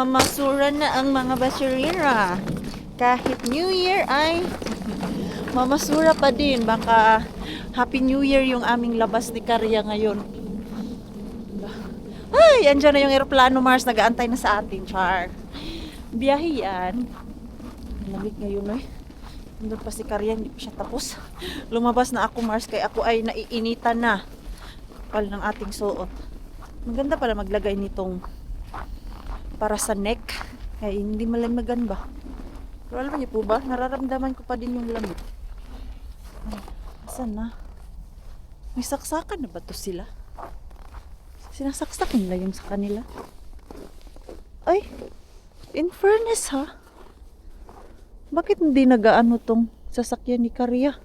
Mamasura na ang mga basurera. Kahit New Year ay mamasura pa din. Baka Happy New Year yung aming labas ni Karya ngayon. Ay, andyan na yung aeroplano Mars. Nag-aantay na sa atin, Char. Biyahe yan. Lamig ngayon eh. Nandun pa si Karya, hindi pa siya tapos. Lumabas na ako Mars, kaya ako ay naiinitan na. Kapal ng ating suot. Maganda pala maglagay nitong para sa neck. Kaya hindi malamagan ba? Pero alam niyo po ba, nararamdaman ko pa din yung lamig. Ay, asan na? May saksakan na ba to sila? Sinasaksak nila yung sa kanila. Ay, in fairness ha? Bakit hindi nag-aano tong sasakyan ni Karya?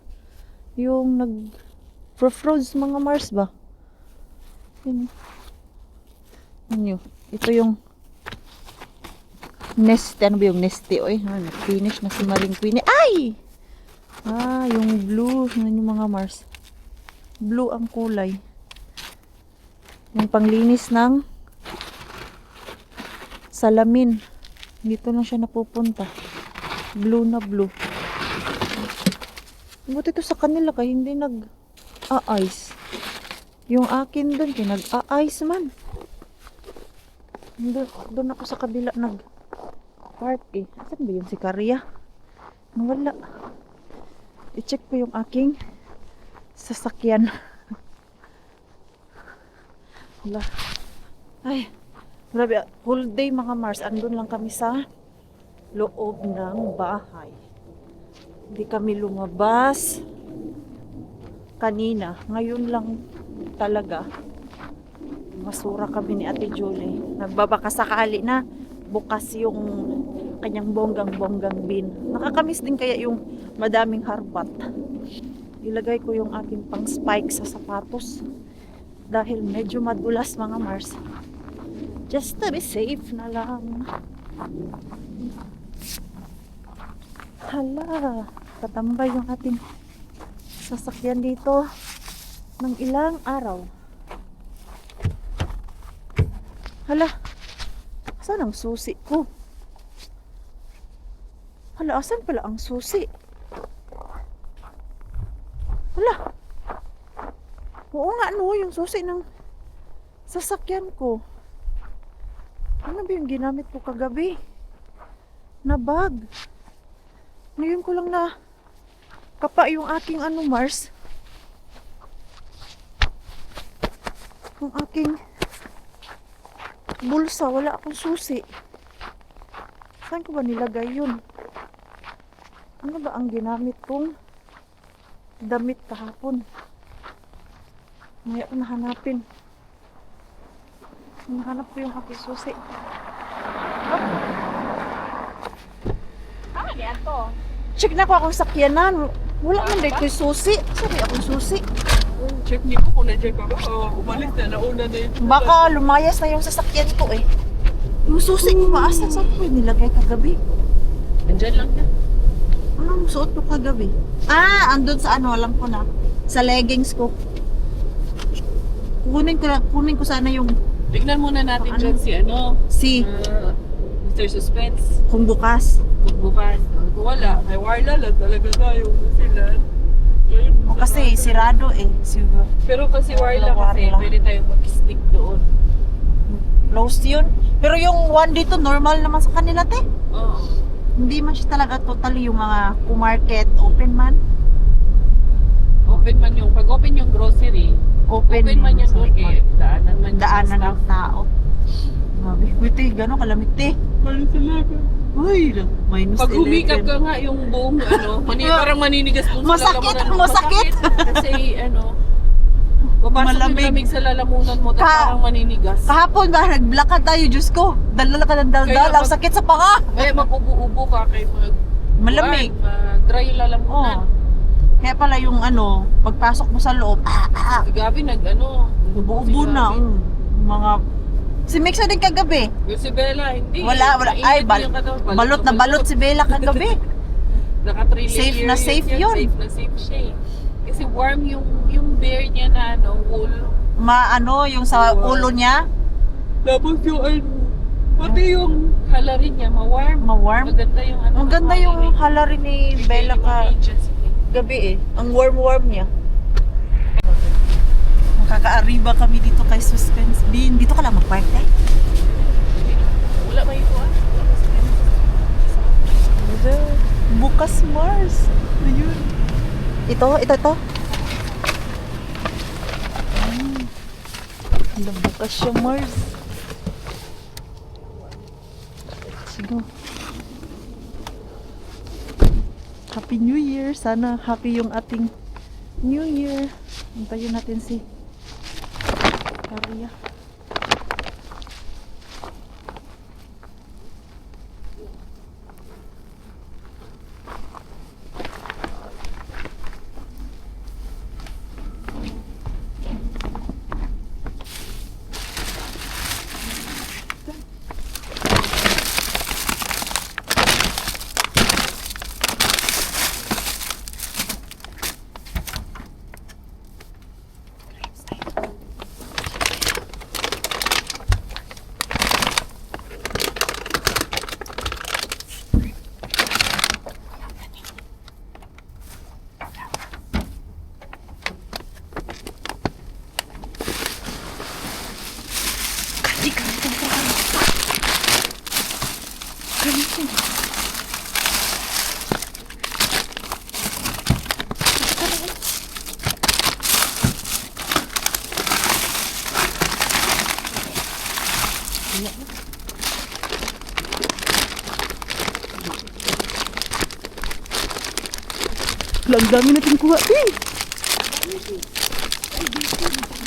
Yung nag-froze mga Mars ba? Yun. Ano? Ito yung Nesty. Ano ba yung Nesty? Oy, finish na si Maring Queenie. Ay! Ah, yung blue. Ano yung mga Mars? Blue ang kulay. Yung panglinis ng salamin. Dito lang siya napupunta. Blue na blue. Buti ito sa kanila kaya hindi nag-a-ice. Yung akin dun, nag-a-ice man. Doon ako sa kabila nag-park eh. Saan ba yung si Karya? Nawala. I-check ko yung aking sasakyan. Wala. Ay, grabe. Whole day mga Mars. Andun lang kami sa loob ng bahay. Hindi kami lumabas kanina. Ngayon lang talaga masura kami ni Ate Julie. Nagbabaka sakali na bukas yung kanyang bonggang-bonggang bin. Nakakamiss din kaya yung madaming harbat. Ilagay ko yung aking pang spike sa sapatos dahil medyo madulas mga Mars. Just to be safe na lang. Hala, katambay yung ating sasakyan dito ng ilang araw. Hala, saan ang susi ko? Hala, asan pala ang susi? Hala, oo nga no, yung susi ng sasakyan ko. Ano ba yung ginamit ko kagabi? Na bag. Ngayon ko lang na kapa yung aking Mars. Yung aking bulsa, wala akong susi. Saan ko ba nilagay yun? Ano ba ang ginamit kong damit kahapon? Ngayon ko nahanapin. Nahanap ko yung aking susi. Ah, yan to. Check na ko akong sakyanan. Wala man dahil ko'y susi. Sabi akong susi. Check niyo po kung na-check ako. Umalis na, nauna na yun. Baka lumayas na yung sasakyan ko eh. Yung susi ko maasan. Saan ko yung nilagay kagabi? Andyan lang yan. Anong suot ko kagabi? Ah, andun sa ano, alam ko na. Sa leggings ko. Kunin ko sana yung Tignan muna natin Ano? dyan si si Mr. Suspense. kung bukas. Kung bukas. Kung wala, ay warla lang talaga tayo. Sila. O kasi sirado eh. Siguro. Pero kasi warla kasi, Warla. pwede tayong mag-stick doon. Closed yun. Pero yung one dito, normal naman sa kanila te. Oo. Hindi man siya talaga totally yung mga market open man. Open man yung, pag open yung grocery, open man yan doon eh. Daanan man yung Daanan staff. ng tao. Grabe. Wait, gano'n kalamig te. Ano talaga? Uy, minus Pag humikap 11. ka nga yung buong parang maninigas doon Masakit, sa lalamunan mo. masakit. Kasi papasok yung Malamig. lamig sa lalamunan mo, tapos parang maninigas. Kahapon ba, nagblakad tayo, Diyos ko. Daldal ka ng daldal, Kaya ang sakit sa panga. Kaya mag-ubo-ubo ka kay Malamig. Mag-dry yung lalamunan. Oo. Kaya pala yung pagpasok mo sa loob, Si Gabi ubo na. Mga, si Mixa din kagabi. Yung si Bella, hindi. Wala. Ay, Mainit yung katawan. balot na balot si Bella kagabi. Naka-3 Safe na safe yan. yun. Safe na safe siya eh. Kasi warm yung bear niya na wool. Yung sa ulo niya. Tapos yung pati yung hala rin niya, ma-warm. Ma-warm? Maganda yung ano. Ang ganda yung hala rin ni Bella ka gabi eh. Ang warm-warm niya. Makaka-arriba kami dito kay Suspense Bean. Dito ka lang mag-park eh. Wala ba ito ah? Bukas Mars. Ayun. Ito. Bukas siya Mars. Sige. Happy New Year. Sana happy yung ating New Year. Antayin natin si Maria. Ang dami natin kuha.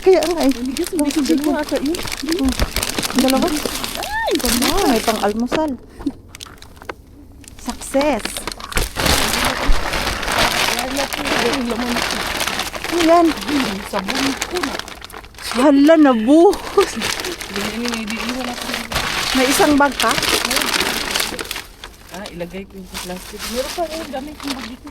Kaya nga eh. Dalawa ata yun. Dalawa? Ay, may pang almusal. Success. Ano yan? Sabon ko na. Hala, nabuhos. May isang bag ka? Ilagay ko yung sa plastic. Meron pa rin gamit yung bag dito.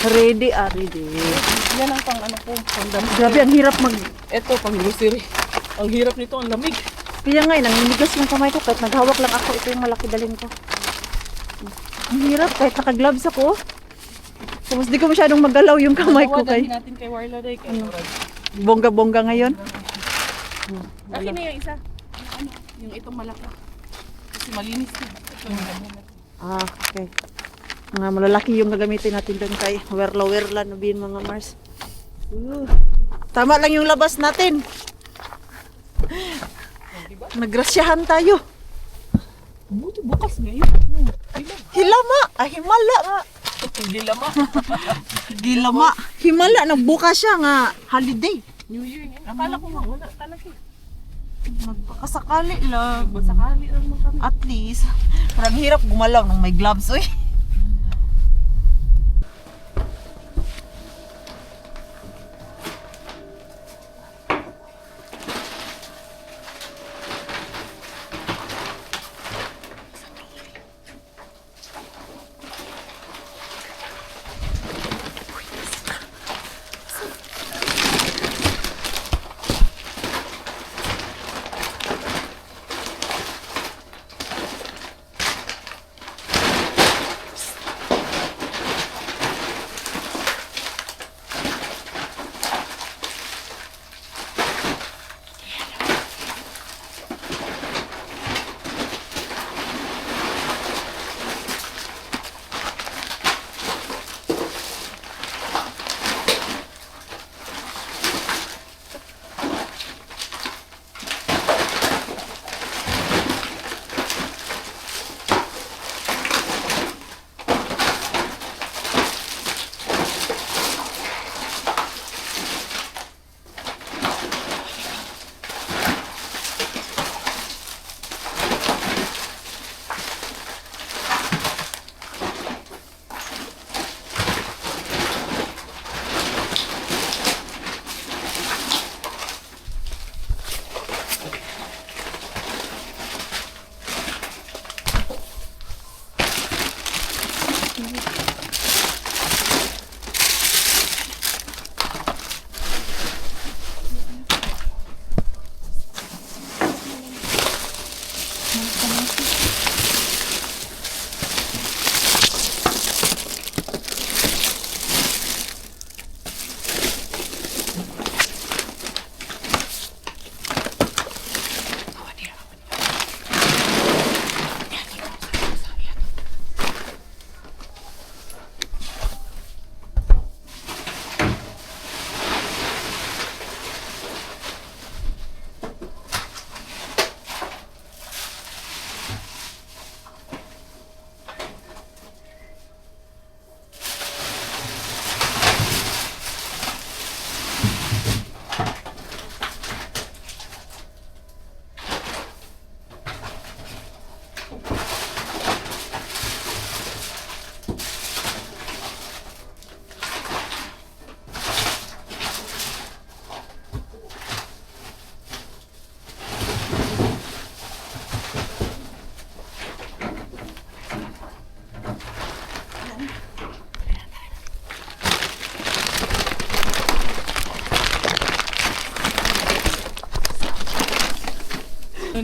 Ready. Yan ang pang ano ko, pang damit. Grabe, ang hirap mag... Ito, pang grocery. Ang hirap nito, ang lamig. Kaya nga, nangingigas yung kamay ko. Kahit naghawak lang ako, ito yung malaki dalhin ko. Ang hirap, kahit naka-gloves ako. Tapos di ko masyadong magalaw yung kamay ko. Dali natin kay Warla Day. Bongga-bongga ngayon. Akin na yung isa. Ano? Yung itong malaki. Kasi malinis na. Okay. Mga malalaki yung gagamitin natin doon kay Werla na bin mga Mars. Tama lang yung labas natin. Nagrasyahan tayo. Buti bukas ngayon. Hilama. Himala nga. Gilama. Gilama. Himala. Nagbuka siya nga holiday. New Year niya. Akala ko nga wala talaga. Nagpakasakali lang. Sakali lang mo kami. At least. Parang hirap gumalaw nung may gloves. Uy.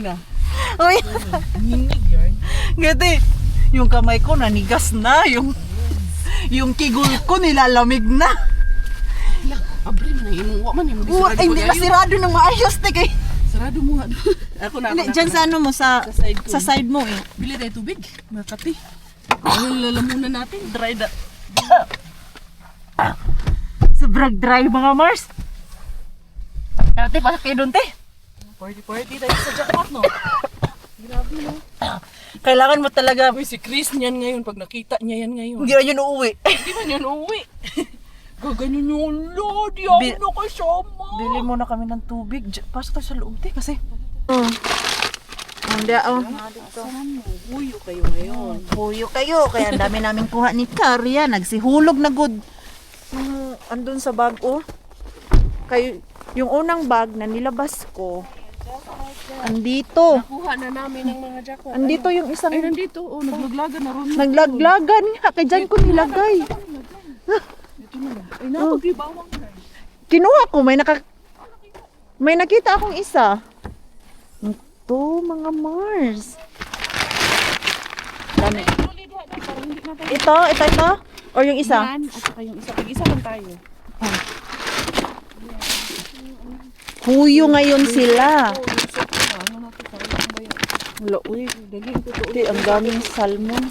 na. Uy, Hinig yarn. gati. Yung kamay ko nanigas na. Yung kigul ko nilalamig na. Abre na yun. Wa man yung Ay, hindi masirado ng maayos, te. Kay. Sarado mo nga. Ako na. Hindi, dyan sa ano mo, sa side ko. side mo eh. Bili tayo tubig. Makati. Ano lalamunan natin? Dry da. Sobrang dry mga Mars. Ate, pasok kayo doon, te. Party tayo sa jackpot, no? Grabe, no? Kailangan mo talaga, Uy, si Chris niyan ngayon. Pag nakita niya yan ngayon. hindi na yun uuwi. Hindi man yan uuwi. Gaganyan yung Lord. Di ako Bi- nakasama. Bili muna kami ng tubig. Pasok tayo sa loob, te, kasi. Hindi, Saan mo? Huyo kayo ngayon. Puyo kayo, kaya ang dami namin kuha ni Karya. Nagsihulog na good. Andun sa bag, oh. Kayo, yung unang bag na nilabas ko, andito. Nakuha na namin ng mga jackpot. Andito yung isang Ay, nandito. Oh, naglaglagan na ron. naglaglagan nga. Kaya dyan ko nilagay. Ito na lang. Ay, napag-ibawang na. Kinuha ko, may nakita akong isa. Ito, mga Mars. Dami. Ito. Or yung isa? Yan, at saka yung isa. Pag-isa lang tayo. Huyo ngayon sila. Oh, yung set ko na. Ano natin? Parang lang ba yun? Wala, uy. Daging totoo. Hindi, ang daming salmon.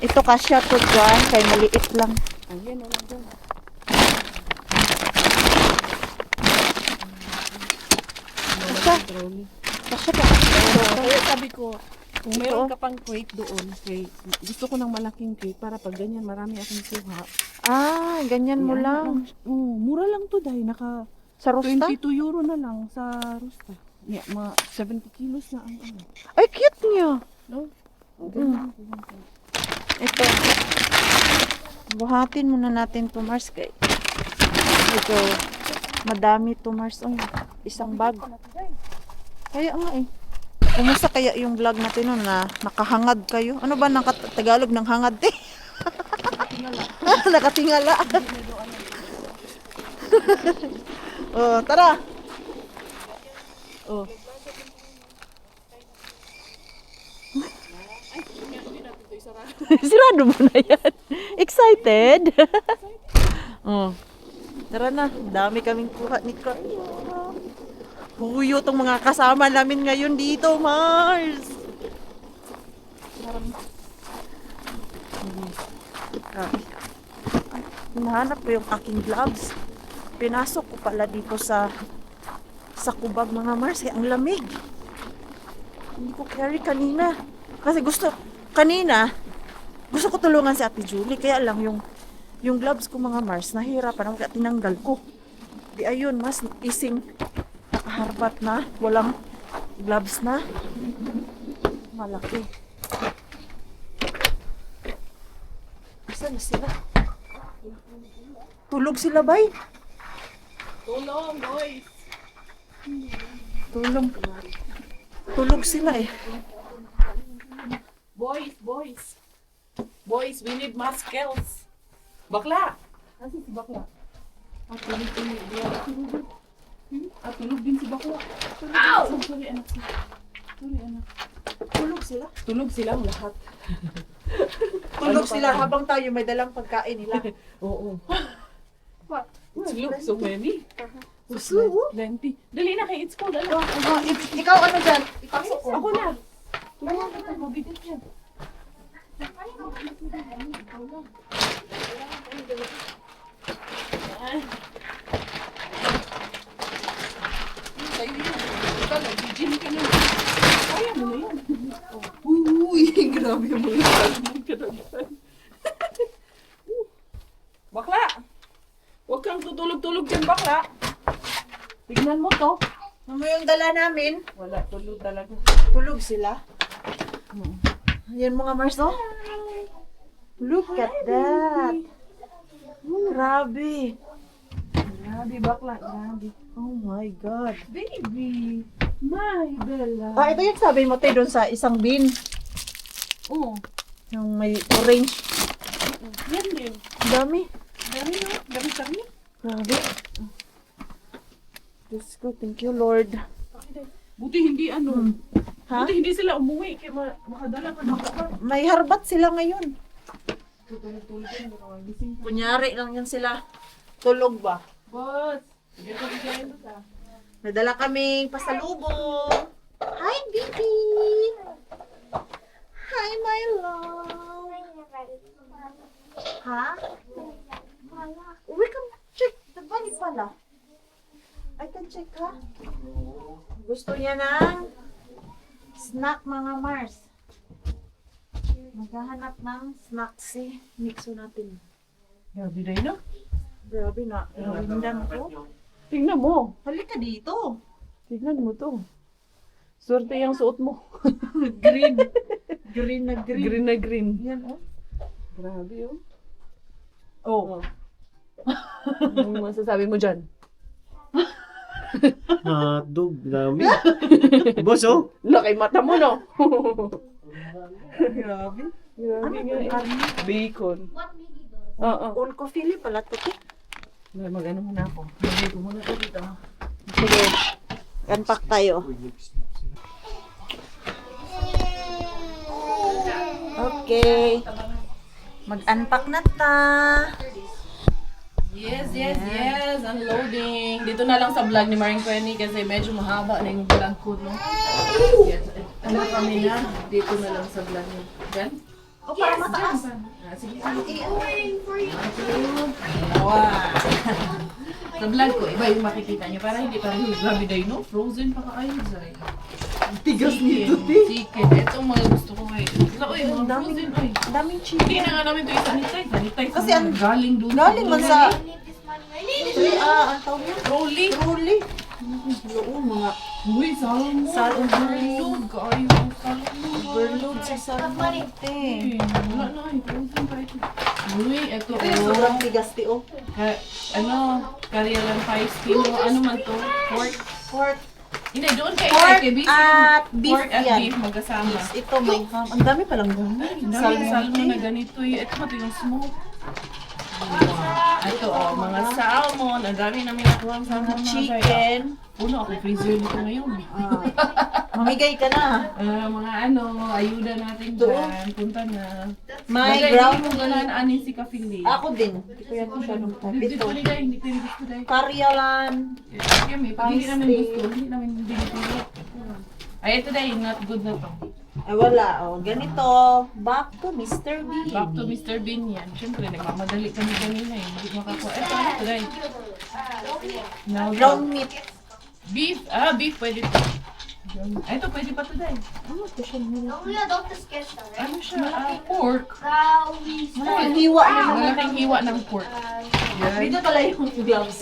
Ito kasya to dyan, kay maliit lang. Ayan, wala dyan. Kasya. Kasya pa. Kaya sabi ko, kung meron Oo. ka pang crate doon, gusto ko ng malaking crate para pag ganyan marami akong kuha. Ah, ganyan mo lang. Mura lang to dahil naka Sa Rusta? 22 euro na lang sa Rusta. Yeah, mga 70 kilos na ang ano. Ay, cute niya. No? Ito. Buhatin muna natin to, Mars. Kay ito, madami to, Mars. Oh, isang bag. Kaya nga eh. Kumusta kaya yung vlog natin nun na nakahangad kayo? Ano ba ng Tagalog ng hangad eh? Nakatingala. Oh, tara. Oh. Sirado mo na yan. Excited? Oh. Tara na. Dami kaming kuha ni Carl. Huyo tong mga kasama namin ngayon dito, Mars. Hinahanap ko yung aking gloves. Pinasok ko pala dito sa kubag, mga Mars. Ang lamig. Hindi ko carry kanina. Kasi kanina, gusto ko tulungan si Ate Julie. Kaya lang yung gloves ko, mga Mars, nahihirapan ako kaya tinanggal ko. Di ayun, mas ising nakaharbat na. Walang gloves na. Malaki. Saan na sila? Tulog sila, bay? Tulong, boys! Tulog sila eh. Boys! Boys, we need muscles! Bakla! Kasi si Bakla. Tulog din si Bakla. Ow! Sorry, anak. Tulog sila? Tulog silang lahat. Tulog sila habang tayo may dalang pagkain nila. Oo. Look, so many. Gusto mo? Plenty. Dali na kay It's Cold. Ano? Ikaw ano dyan? Ipasok ko. Ako na. Tulungan kita, mabigat yan. Sa'yo yun. Ikaw, nag-gym ka na. Kaya mo na yan. Uy, grabe yung mga salmon ka na. Bakla! Huwag kang tutulog-tulog dyan, bakla. Tignan mo to. Ano yung dala namin? Wala, tulog talaga. Tulog sila. Ayan mga Mars, no? Look at that. Grabe. Grabe, bakla. Grabe. Oh my God. Baby! My Bella! Ah, ito yung sabi mo, te, doon sa isang bin. Oo. Yung may orange. Yan din. Ang dami. Dami no? Dami kami. Grabe. Diyos ko, thank you, Lord. Okay, Buti hindi ano. Ha? Buti hindi sila umuwi. Kaya makadala ka na ka. May harbat sila ngayon. Kunyari lang yan sila. Tulog ba? Boss! Sige ka bigyan mo ta. May dala kaming pasalubong. Hi, baby! Hi, my love! Ha? We can check. Nagbalik pala. I can check, ha? Gusto niya ng snack, mga Mars. Maghahanap ng snack si Mixo natin. Grabe na yun. Grabe na. Hindang ko. Tingnan mo. Halika dito. Tingnan mo to. Swerte yung suot mo. Green. Green na green. Green na green. Yan, oh. Grabe oh. Oh. Anong masasabi mo dyan? Hotdog, dami. Boss, oh. Laki mata mo no? Grabe. Grabe Ano nga to? eh. Bacon. Oo. On ko Philip pala to. Mag-ano muna ako. Magay ko muna ito dito. Sige. Unpack tayo. Okay. Mag-unpack na ta. Yes, yes, yes. Unloading. Dito na lang sa vlog ni Maring Quenny kasi medyo mahaba na yung vlog ko, no? Yes. Ano kami na? Dito na lang sa vlog niya. Gan? O, para mataas. Sige, sige. Wow. Sa vlog ko, iba yung makikita niyo. Para hindi pa rin grabe dahil, no? Frozen pa kayo, Zay. Tigas nito, Chicken. Ito ang mga gusto ko ngayon. Uy, mga frozen, uy. Ang daming Hindi chicken. na nga namin ito i-sanitize. Sanitize. Kasi na. ang- galing doon. Galing man sa... ang tawag niya? Rolly. Truly. Oo, mga Uy, salmon. Salmon. Overload. Kaayo. Salmon. overload sa salmon. Uy, wala na. Frozen pa ito. Uy, ito. Sobrang tigas, ti, oh. Ano, Karyalan Pie Skin. Ano man to? Pork. Pork. Hindi, doon kay Pork kay beef. at beef Pork at yan. beef magkasama. Ito may ham. Ang dami palang dami. Dami salmon na ganito. Ito ito yung smoke. Wow. Ito oh, mga salmon. Ang dami namin nakuha ang salmon. mga Zay. Chicken. Puno ako freezer nito ngayon. Mamigay ka na. Mga ano, ayuda natin Doon. dyan. Punta na. May Bagay, ground Hindi mo galaan anin si Kafili. Ako din. Hindi ko yan masyadong Hindi ito. ko nila, hindi ko yung gusto dahil. Karyalan. Kami, pag hindi namin Pie gusto, hindi namin binipili. Ay, ito dahil, not good na to. Ay wala. Oh, ganito. Back to Mr. Bean. Back to Mr. Bean yan. Siyempre, nagmamadali kami kanina eh. Hindi makakuha. Ito dahil. Now, Ground meat. beef. Beef pwede to. Ito pwede pa to dahil. Ano ito siya nila? Ano siya? Pork. Malaking hiwa na naman. Malaking hiwa ng pork. Dito pala yung gloves.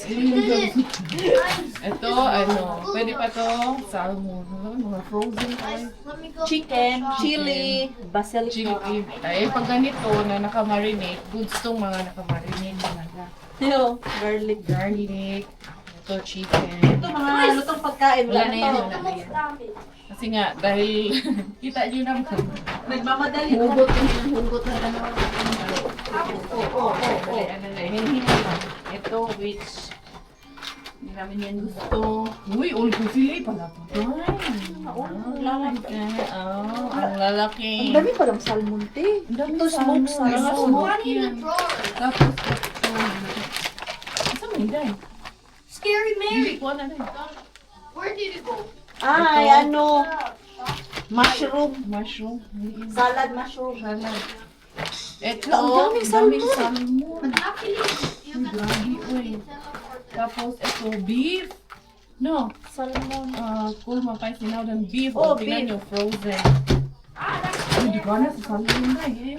Ito, ano, pwede pa to, salmon. Mga frozen tayo. Chicken, chili, basilic. Chili. Ay, pag ganito na nakamarinate, goods tong mga nakamarinate talaga. Yo, garlic. Garlic, ito chicken. Ito mga lutong pagkain. Wala na yan, to. wala na yan. Kasi nga, dahil kita nyo naman, Nagmamadali. hugot na ano. Oo. Hinihinga lang. Ito, which, hindi namin yan gusto. Uy, all ko sila pala po. Ang lalaki. Ang lalaki. Ang dami palang salmon, te. Ito smoked salmon. Smoke yan. Tapos, ito. Asa mo yun, Day? Scary Hindi Mary. ko na, Day. Where did it go? Ay, ano. Mushroom. Mushroom. Salad mushroom. Salad. Ito, Ang daming salmon. Actually, you can Grabe, uy. Tapos, ito, beef. No, Salmon. cool mapay sinaw ng beef. Oh, Tingnan nyo, beef. frozen. Hindi ko na sa salmon na eh.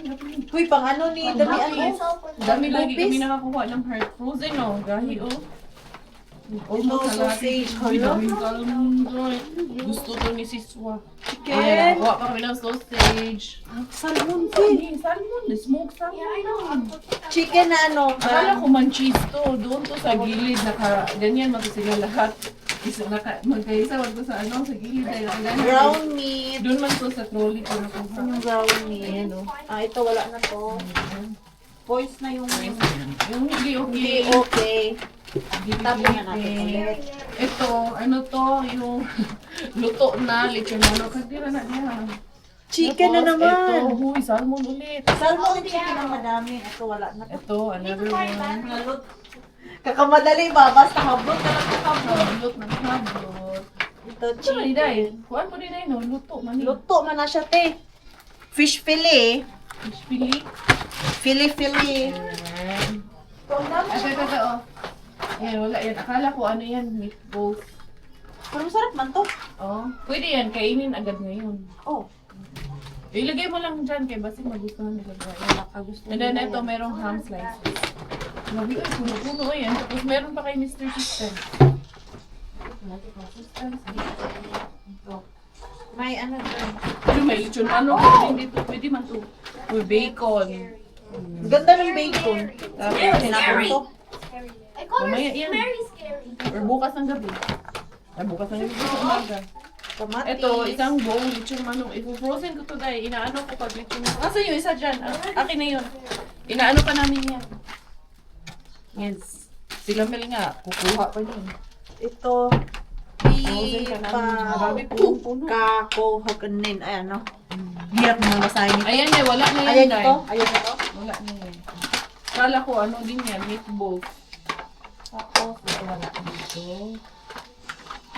Uy, pang ano ni Dami ano? Dami lagi Lupis. kami nakakuha ng heart frozen, no? Gahi, oh. Ito, sausage. Uy, Hala. daming salmon, Joy. Gusto to ni Siswa. Chicken. Ayan, nakakuha pa kami ng sausage. Salmon, te. Hindi, salmon. Smoke salmon. Yeah, I know. Chicken na ano. Akala ko man cheese to. Doon to sa gilid. Ganyan mag sila lahat. Magkaisa wag to sa ano, sa gilid. Dahil ang ganyan. Brown meat. Doon man to sa trolley ko nakuha. Anong brown meat? Ayan, oh. Ito wala na to. Poise na yung... Yung hindi okay. Hindi okay. Hindi Tapon na natin okay. ulit. Ito, ano to, yung luto na lechon manok. Kagdira na niya. Chicken na Tapos, naman. Ito, huy, salmon ulit. Salmon and chicken ang madami. Ito, wala na. Ito, another one. Halot. Kakamadali ba? Basta hablot ka lang hablot. Hablot ng hablot. Ito, Ito, chicken. Diday. Kuhaan mo Diday, no? Luto, mani. Luto man na siya, te. Fish fillet. Fish fillet. Fillet. Ayan. Ito, ang dami. Ito, oh. Ayan, wala yan. Akala ko ano yan, meatballs. Pero masarap man to. Oh, pwede yan, kainin agad ngayon. Oh. Ilagay mo lang dyan kay basi magustuhan nila. Nakagusto. And then ito, merong ham slices. Grabe, ay, puno-puno yan. Tapos meron pa kay Mr. System. May ano dyan. Yung may lechon ano, hindi to, pwede man to. With bacon. Ganda ng bacon. Tapos, Sinapon to. I call her Mamaya yan. very scary. or bukas ng gabi. Ay, bukas ng gabi sa umaga. Kamatis. Ito, isang bowl, lechon manok. Ipo-frozen ko to dahil inaano ko pag lechon manok. Asa yung isa dyan? Akin na yun. Inaano pa namin yan. Yes. Sila Mel nga, kukuha pa yun. Ito. Frozen ka namin. Grabe, punong-puno. Kakohoganin. Ay, ano. Hirap na masahin ito. Ayan eh, wala na yan. Ayan Day. ito. Ayan ito. Wala na yan. Kala ko ano din yan, meatballs. Tapos, wala dito.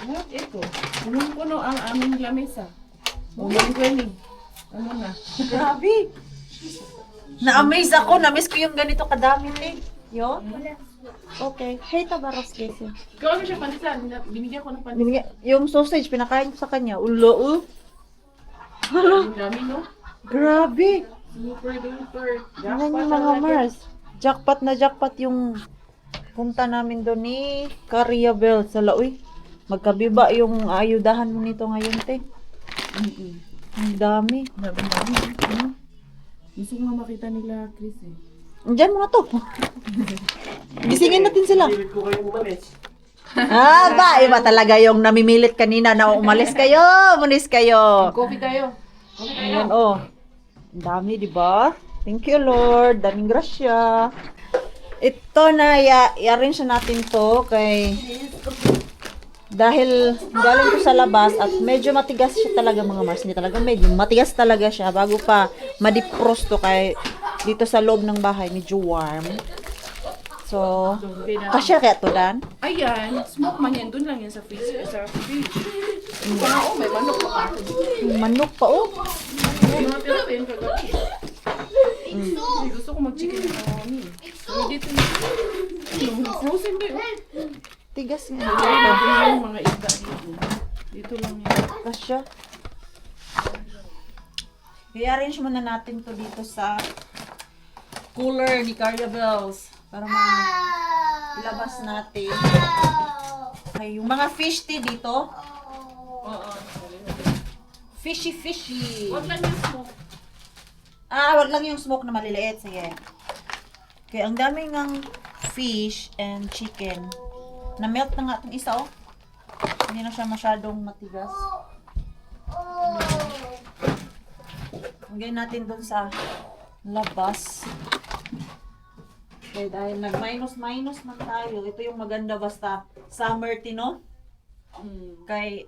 What? Ito. Punong-puno ang aming lamesa. Ulang kwenig. Ano na? Grabe. Na-amaze ako. Na-miss ko yung ganito kadami eh. Yun? Okay. Hey, tabaros kasi. Ikaw ano siya panisan? Binigyan ko ng panisan. Binigyan, yung sausage, pinakain ko sa kanya. Ulo, Ang dami, no? Grabe. Super duper. Yan yung mga Mars. Jackpot na jackpot yung punta namin doon ni Cariabel sa Laoy. Magkabiba yung ayudahan mo nito ngayon, te. Ang dami. Dami. Gusto ko nga makita nila, Chris eh. Diyan mo na to. Gisingin natin sila. Pilit ko kayo umalis. Iba talaga yung namimilit kanina na umalis kayo, umalis kayo. Coffee tayo. Ayan, oh. Ang dami, di ba? Thank you, Lord. Daming grasya. Ito na, i-arrange na natin to kay... Dahil galing ko sa labas at medyo matigas siya talaga mga Mars. Hindi talaga medyo matigas talaga siya bago pa madipros to kay dito sa loob ng bahay. Medyo warm. So, kasya kaya to, Dan? Ayan, smoke man yan. Doon lang yan sa fridge. Sa fridge. Wow, may manok pa. Manok pa, oh. Mga pila ba yung kagabi? Ay, gusto ko mag-chicken na kami. Pero dito yung frozen ba yun? Tigas nga. Dito yung mga isda dito. Dito lang yan. Kasya. I-arrange muna natin to dito sa cooler ni Cariabels para ilabas natin. Okay, yung mga fish tea dito. Oo. Fishy. Wag lang yung smoke. Wag lang yung smoke na maliliit. Sige. Okay, ang daming ng fish and chicken. Na-melt na nga itong isa, oh. Hindi na siya masyadong matigas. Lagyan natin dun sa labas. Okay, dahil nag-minus man tayo. Ito yung maganda basta summer tino. Kay,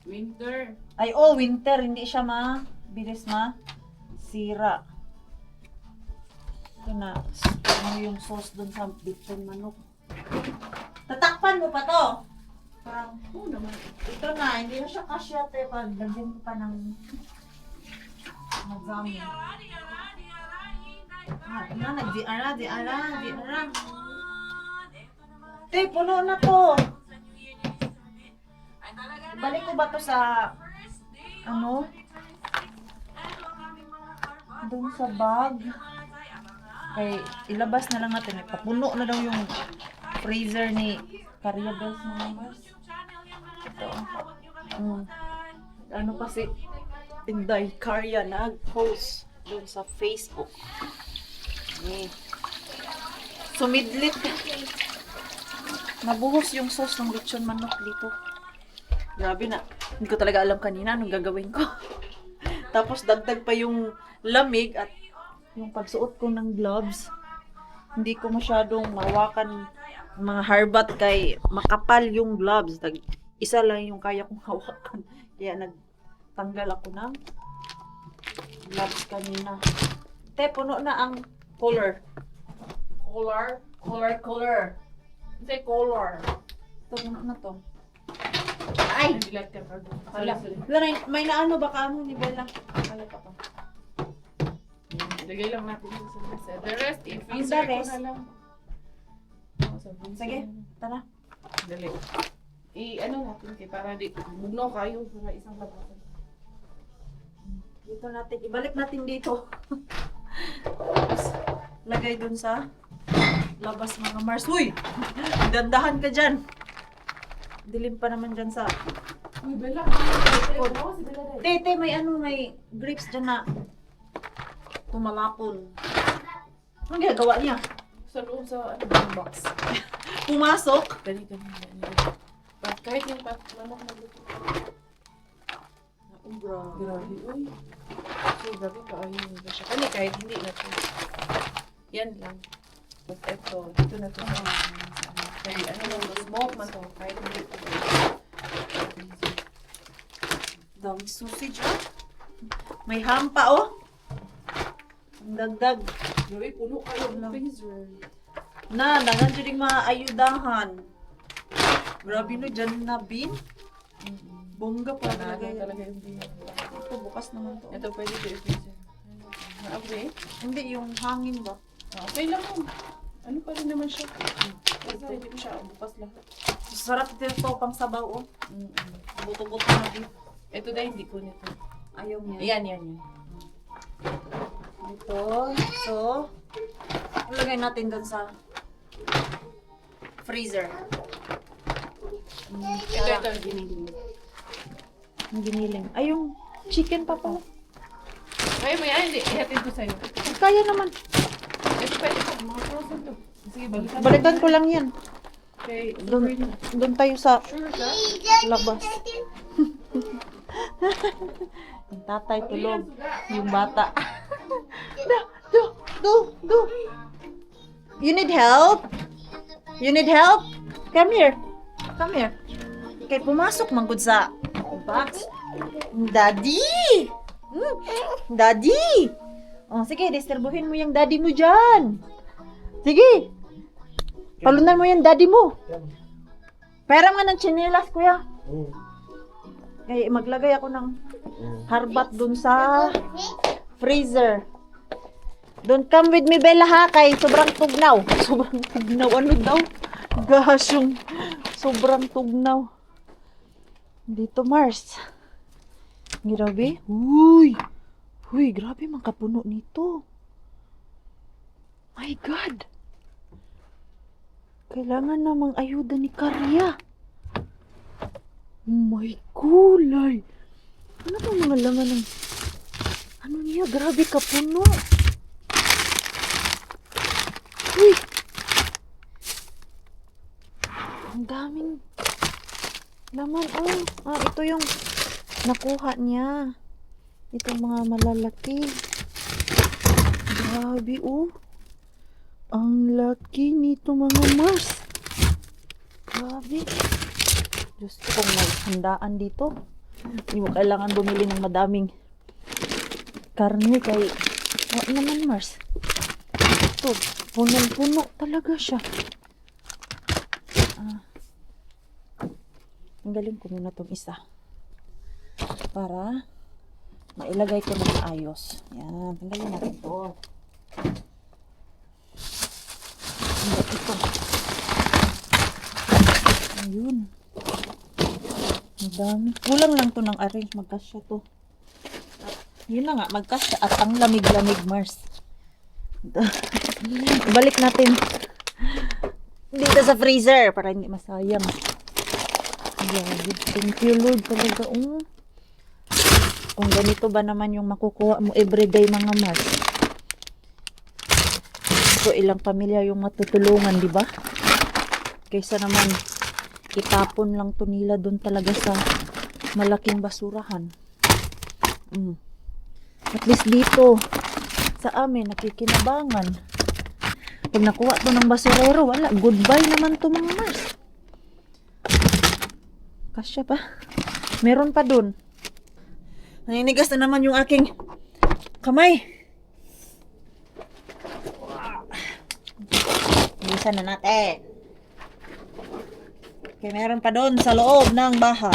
Winter. winter. Hindi siya bilis sira. Ito na. Ano yung sauce dun sa bitin manok. Tatakpan mo pa to. Parang, Oo naman. ito na. Hindi na siya kasya. Pag lagyan ko pa ng magami. Di ara. Te, puno na to. Balik ko ba to sa, doon sa bag. Kay, ilabas na lang natin. Papuno na daw yung freezer ni Cariabels mga Mars. Ito. Ano kasi, Inday Carya nag-post doon sa Facebook. Sumidlit. Nabuhos yung sauce ng lechon manok dito. Grabe na. Hindi ko talaga alam kanina anong gagawin ko. Tapos dagdag pa yung lamig at yung pagsuot ko ng gloves. Hindi ko masyadong mawakan mga harbat kay makapal yung gloves. Isa lang yung kaya kong hawakan. Kaya nagtanggal ako ng gloves kanina. Te, puno na ang color. Color. Say color. Ito, puno na to. Ay! Dilat ka pa. Hala. May naano baka ano ni Bella. Hala pa pa. Lagay lang natin sa mesa. The rest, The i-freezer ko rest? na lang. Sa freezer. Sige, tara. Dali. Ano natin kay para di bugnaw kayo para isang labasan. Dito natin, ibalik natin dito. Tapos, lagay dun sa labas mga Mars. Uy! Dandahan ka dyan. Dilim pa naman dyan sa... Uy, Bella. Bawa si Bella dahil. Tete, may grapes dyan na tumalapon. Anong ginagawa niya? Sa loob sa box. Pumasok? Dali. Kahit yung manok na luto. Grabe, uy. So, grabe pa ayun na siya. Kani kahit hindi na to. Yan lang. But eto, dito na to sa kaya ano lang, smoke man to. Kahit hindi to. Daming sausage, oh. May ham pa, oh. Ang dagdag. Grabe, puno kayo ng freezer. Dagan dyan yung maayudahan. Grabe no, dyan na bin. Bongga pa Talaga talaga. talaga yung biyak. Ito, bukas naman to. Ito pwede to i-freezer. Na-upgrade? Hindi, yung hangin ba? Okay lang mo. Ano pa rin naman siya? Kasi hindi mo siya bukas lahat. Sarap ito pang sabaw, oh. Buto-buto na beef. Ito dahil hindi ko nito. Ayaw niya. Yan. Ito. So, ilagay natin doon sa freezer. Ito. Ang giniling. Ay, yung chicken pa pala. Kaya mo yan, hindi. Ihatid ko sa'yo. Kaya naman. Ito pwede ko. Mga frozen to. Sige, balikan. Balikan ko lang yan. Okay. Doon tayo sa Sure ka? labas. Yung tatay tulog. Yung bata. Do. You need help? Come here. Kay pumasok manggod sa box. Daddy! Daddy! Oh, sige, disturbuhin mo yung daddy mo dyan. Sige. Palunan mo yung daddy mo. Pera nga ng tsinelas, kuya. Kaya maglagay ako ng harbat dun sa freezer. Don't come with me, Bella, ha? Kay sobrang tugnaw. Ano daw? Gosh, yung sobrang tugnaw. Dito, Mars. Grabe. Uy, grabe mga kapuno nito. My God. Kailangan namang ayuda ni Karya. My kulay. Ano ba mga laman ng... Ano niya? Grabe kapuno. Uy! Ang daming laman. Oh, ito yung nakuha niya. Itong mga malalaki. Grabe, oh. Ang laki nito mga Mars. Grabe. Diyos ko, kung may handaan dito. Hindi mo kailangan bumili ng madaming karne kay... What naman, Mars? Ito, punong-puno talaga siya. Tanggalin ko muna itong isa. Para mailagay ko na ayos. Yan, tanggalin natin ito. Ito. Ayun. Ang dami. Kulang lang to ng ari. Magkasya to. Yun na nga, magkasya. At ang lamig-lamig, Mars. Balik natin dito sa freezer para hindi masayang. Grabe. Thank you, Lord. Talaga, Kung ganito ba naman yung makukuha mo everyday, mga Mars. So, ilang pamilya yung matutulungan, di ba? Kaysa naman, itapon lang to nila doon talaga sa malaking basurahan. At least dito, sa amin, nakikinabangan. Pag nakuha to ng basurero, wala. Goodbye naman to mga Mars. Kasya pa. Meron pa dun. Naninigas na naman yung aking kamay. Bilisan na natin. Okay, meron pa dun sa loob ng bahay.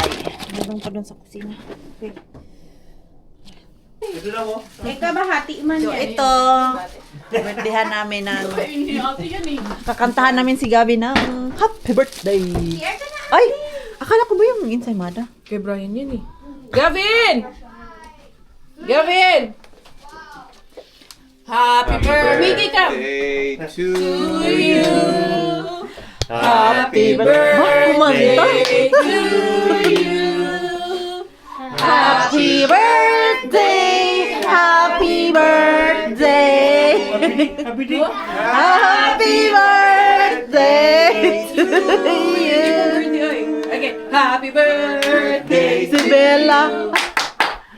Meron pa dun sa kusina. Okay. Ito na mo. Ikaw ba hati man So, yan? ito, birthdayhan namin ng, Hindi ate yan eh. kakantahan namin si Gabi ng Happy Birthday. Ay, akala ko ba yung ensaymada? Kay Brian yan eh. Gavin! Gavin! Happy birthday ka! to you. Happy Kumanta. to you. Happy birthday! Happy birthday! Happy day. Happy birthday to you! Okay, happy birthday Si Bella.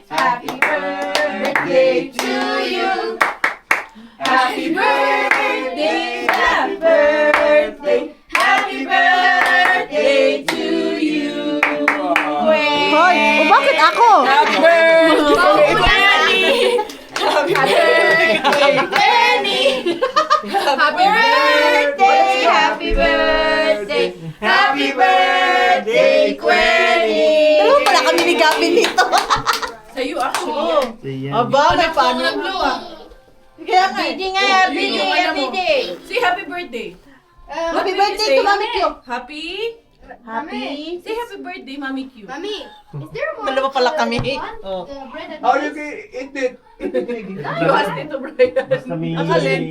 Happy birthday to you. Happy birthday, happy birthday, happy birthday to you. Hoy, bakit ako? Happy birthday, Penny. Happy birthday, Penny. Happy birthday, happy birthday, happy birthday, Quenny. Dalawa pala kami ni Gabi nito. Sa'yo actually. Ayan. Aba, may paano? Nag-blow ah. Kaya nga. Happy day. Say happy birthday. Happy birthday to Mami Q. Happy. Happy. Say happy birthday, Mami Q. Mommy, is there one? Dalawa pala kami. Oh. Bread and How you can eat it? You asked it to Brian. Kami. Ang alin?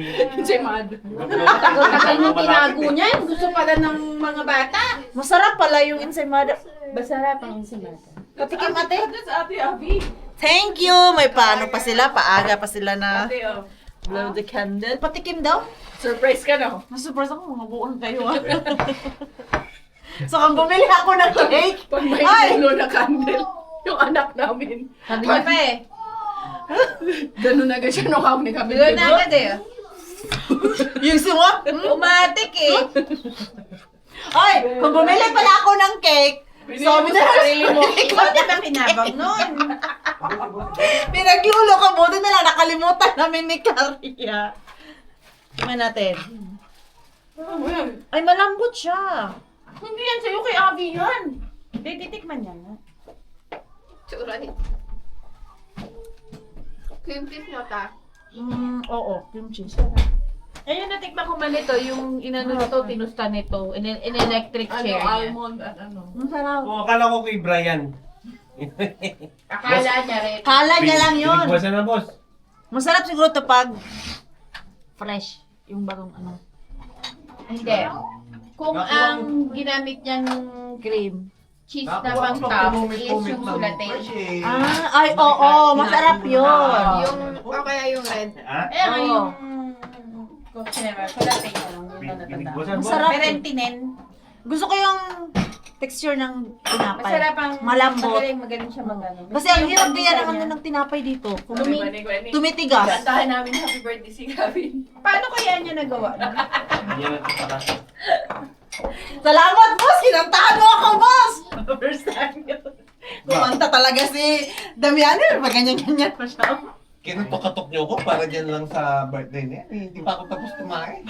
Say mad. Tagal nung tinago niya. Gusto pala ng mga bata. Masarap pala yung ensaymada. Masarap ang insimata. Patikim ate. That's Ate Abby. Thank you. May paano pa sila. Paaga pa sila na Ate, oh. blow the candle. Patikim daw. Surprise ka na. Nasusurprise ako. Mga buong kayo ah. So kung bumili ako ng cake. Pag may Ay! nulo na candle. Yung anak namin. Sabi niya pa eh. Ganun na siya nung kami kami. Bigyan na agad eh. Yung suwa. Umatik eh. Ay, kung bumili pala ako ng cake. Sabi na sarili mo. Bakit ang kinabang nun? Pinaglulo ko. Buti na lang nakalimutan namin ni Caria. Tingnan natin. Ay, malambot siya. Hindi yan sa'yo kay Abby yan. Hindi, titikman niya na. Tsura ni. cream cheese nyo ta. Oo, cream cheese. Ayun, natikman ko man ito, yung inano nito, tinusta nito, in electric Ano, chair niya. almond at ano. Ang sarap. Oh, akala ko kay Brian. Akala niya rin. Kala niya lang yun. Binigwasan na, boss. Masarap siguro to pag fresh. Yung bagong ano. Hindi. Kung ang ginamit niyang Cream. cheese na pang top is yung sulate. Ay, oo. Masarap yun. Yung, o kaya yung red. Ha? Eh, Oo. yung kung sinema, sulate na lang. Yung natatanda. Binigwasan, boss. Masarap. Perentinen. Gusto ko yung texture ng tinapay. Masarap ang Malambot. magaling siya magano. Kasi ang hirap kaya ng ano ng tinapay dito. Tumitigas. Kantahan namin happy birthday si Gavin. Paano kaya niya nagawa? Yan ang saka. Salamat, boss! Kinantahan mo ako, boss! First time yun. Kumanta talaga si Damiano. Ganyan-ganyan pa siya. Kinapakatok niyo ko para dyan lang sa birthday niya. Hindi pa ako tapos kumain.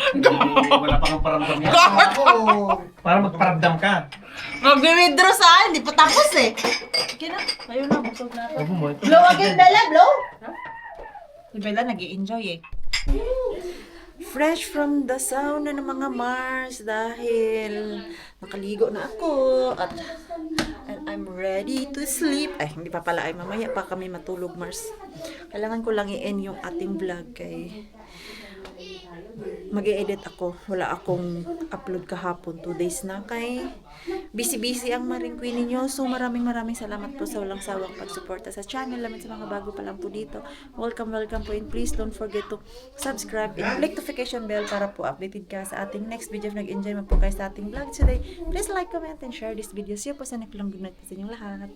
Wala pa kang paramdam yan. Ako! Para magparamdam ka. Mag-withdraw sa akin. Hindi pa tapos eh. Okay na. Kayo na. Busog na ako. Ako mo. Blow again, Bella. Blow. Si Bella nag-i-enjoy eh. Fresh from the sauna ng mga Mars dahil nakaligo na ako at and I'm ready to sleep. Ay, hindi pa pala. Ay, mamaya pa kami matulog, Mars. Kailangan ko lang i-end yung ating vlog kay mag-i-edit ako. Wala akong upload kahapon. 2 days na kay busy-busy ang Maring Queen ninyo. So maraming salamat po sa walang sawang pagsuporta sa channel. Laman sa mga bago pa lang po dito. Welcome po and please don't forget to subscribe and click notification bell para po updated ka sa ating next video. If nag-enjoy mo po kayo sa ating vlog today, please like, comment, and share this video. See you po sa next vlog. Good night po sa inyong lahat.